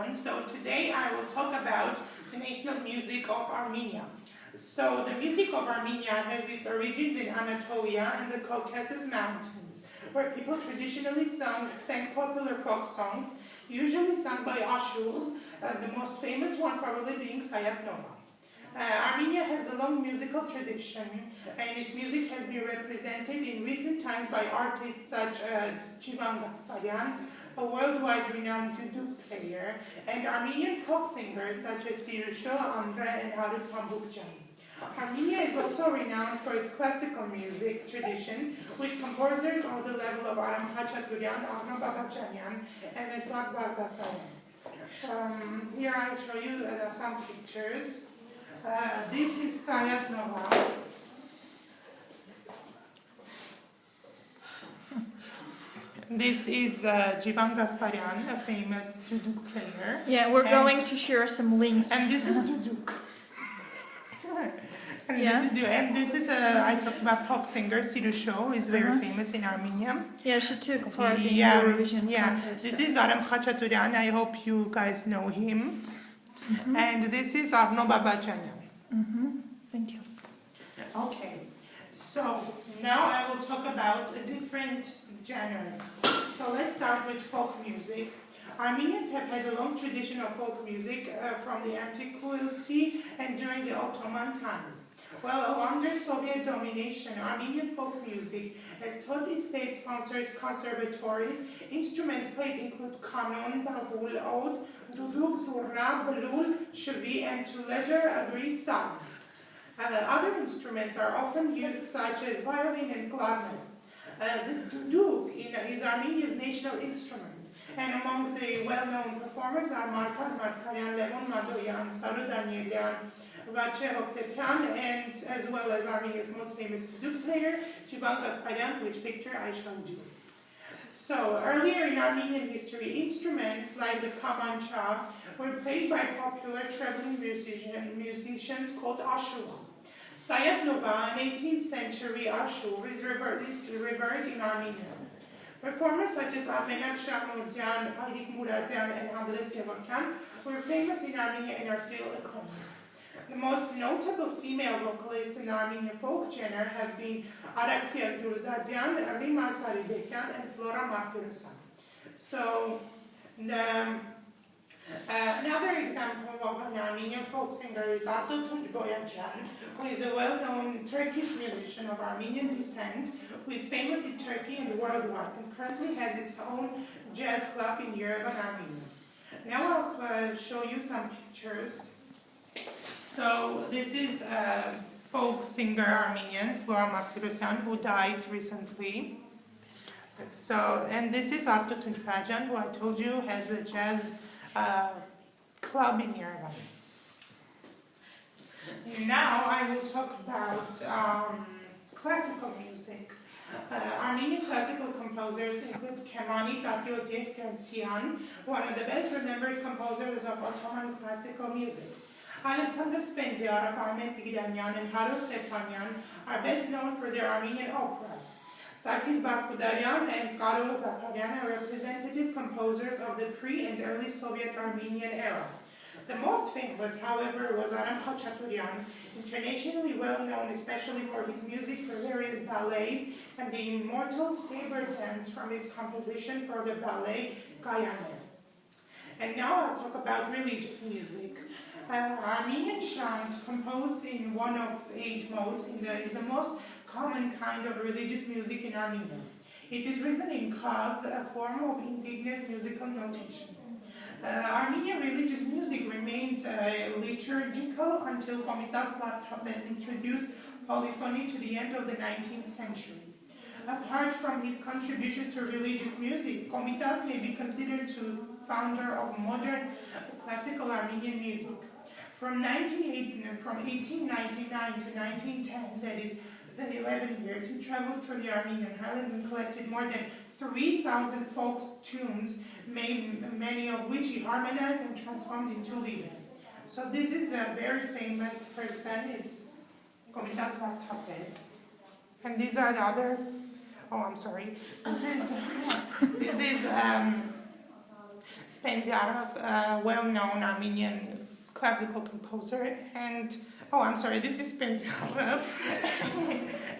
everyone. So today I will talk about the national music of Armenia. So the music of Armenia has its origins in Anatolia and the Caucasus Mountains, where people traditionally sang popular folk songs, usually sung by ashurs, the most famous one probably being Sayat Nova. Armenia has a long musical tradition, and its music has been represented in recent times by artists such as Jivan Gasparyan, a worldwide renowned duduk player, and Armenian pop singers such as Sirusho, Andre, and Arif Pambukjan. Armenia is also renowned for its classical music tradition, with composers on the level of Aram Khachaturian, Arno Babacanyan, and Edward Bardasaryan. Here I will show you some pictures. This is Sayat Nova. This is Jivan Gasparyan, a famous duduk player. Yeah, we're going to share some links. And this is duduk. And Yeah. this is I talked about pop singer Sirusho, who is very famous in Armenia. Yeah, she took part in Eurovision contest. This is Aram Khachaturian. I hope you guys know him. And this is Arno Babacanyan. Thank you. Okay, so now I will talk about the different genres. So let's start with folk music. Armenians have had a long tradition of folk music from the antiquity and during the Ottoman times. Well, under Soviet domination, Armenian folk music has taught its state-sponsored conservatories. Instruments played include kanon, davul, oud, duduk, zurna, belul, shvi, and to lesser degree saz. Other instruments are often used, such as violin and clarinet. The duduk is Armenia's national instrument, and among the well-known performers are Markan Markaryan, Levon Madoyan, Saru Danielyan, Vache Hovsepian, and as well as Armenia's most famous duduk player, Jivan Gasparyan, which picture I showed you. So, earlier in Armenian history, instruments like the kamancha were played by popular traveling musicians called ashurs. Sayat Nova, an 18th century ashur, is revered in Armenia. Performers such as Armenak Shahmudjan, Hayrik Muradyan, and Hamlet Gevorkyan were famous in Armenia and are still acclaimed. The most notable female vocalists in the Armenian folk genre have been Araxia Gurzadyan, Rima Saribekyan, and Flora Martirosyan. So, another example of an Armenian folk singer is Arto Tunç Boyacan, who is a well-known Turkish musician of Armenian descent, who is famous in Turkey and worldwide, and currently has its own jazz club in Yerevan, Armenia. Now I'll show you some pictures. So this is a folk singer Armenian, Flora Martirosyan, who died recently. So, and this is Arto Tunç Boyacan, who I told you has a jazz club in Yerevan. Now I will talk about classical music. Armenian classical composers include Kemani Tatyot Yevgentsyan, one of the best remembered composers of Ottoman classical music. Alexander Spendiarov, Armen Tigranyan, and Haros Stepanyan are best known for their Armenian operas. Sarkis Bakudaryan and Karol Zakharyan are representative composers of the pre- and early Soviet Armenian era. The most famous, however, was Aram Khachaturian, internationally well known especially for his music for various ballets and the immortal saber dance from his composition for the ballet Gayane. And now I'll talk about religious music. Armenian chant, composed in one of 8 modes, is the most common kind of religious music in Armenia. It is written in khaz, a form of indigenous musical notation. Armenian religious music remained liturgical until Komitas Vartapet introduced polyphony to the end of the 19th century. Apart from his contribution to religious music, Komitas may be considered the founder of modern classical Armenian music. From 1899 to 1910, that is the 11 years, he traveled through the Armenian highlands and collected more than 3,000 folk tunes, many of which he harmonized and transformed into lieder. So this is a very famous person, it's Komitas Vartapet. And these are the other, oh I'm sorry, this is Spendiarov, a well-known Armenian classical composer, and this is Spendiarov,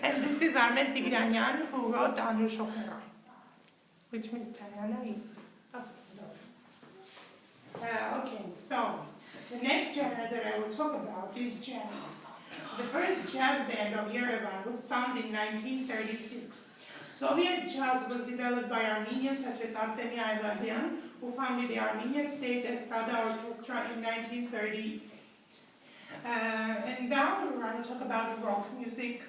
and this is Armen Tigranyan, who wrote Anush Opera, which Miss Diana is a friend of. Okay, so the next genre that I will talk about is jazz. The first jazz band of Yerevan was founded in 1936. Soviet jazz was developed by Armenians such as Artemy Ayvazyan, who founded the Armenian State Estrada Orchestra in 1938. And now we're going to talk about rock music,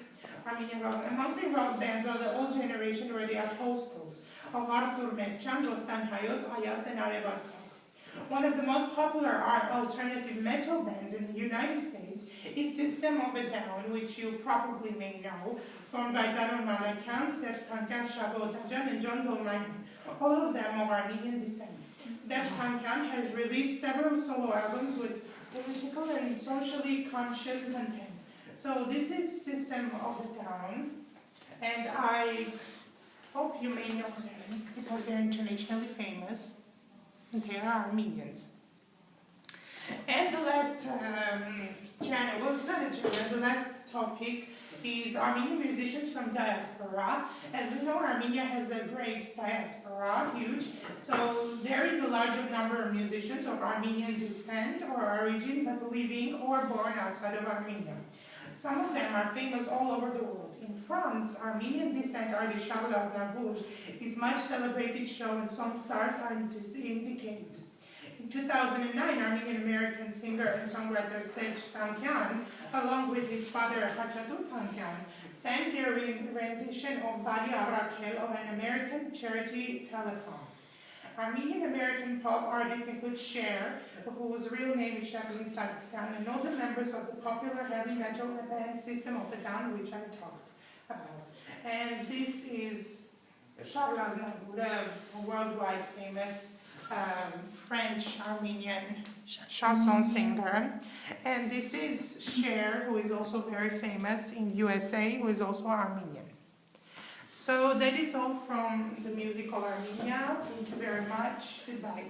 Armenian rock. Among the rock bands of the old generation were the apostles of Artur Mescan, Rostan Hayot, Ayas, and Arevatsa. One of the most popular alternative metal bands in the United States is System of a Down, which you probably may know, formed by Daron Malakian, Serj Tankian, Shavo Dajan, and John Dolmayan, all of them of Armenian descent. Serj Tankian has released several solo albums with political and socially conscious content. So this is System of a Down, and I hope you may know them because they're internationally famous. They are Armenians. And the last the last topic is Armenian musicians from diaspora. As we know, Armenia has a great diaspora, huge. So there is a large number of musicians of Armenian descent or origin, but living or born outside of Armenia. Some of them are famous all over the world. In France, Armenian descent artist Charles Aznavour is much celebrated show and some stars are in decades. In 2009, Armenian-American singer and songwriter Serj Tankian, along with his father Hachatur Tankian, sang their rendition of Bali Arakel of an American charity telethon. Armenian-American pop artists include Cher, whose real name is Shaglin Sargsyan, and all the members of the popular heavy metal band System of a Down, which I talked about. And this is Charles Aznavour, a worldwide famous French-Armenian chanson singer. And this is Cher, who is also very famous in USA, who is also Armenian. So that is all from the musical Armenia. Thank you very much. Goodbye.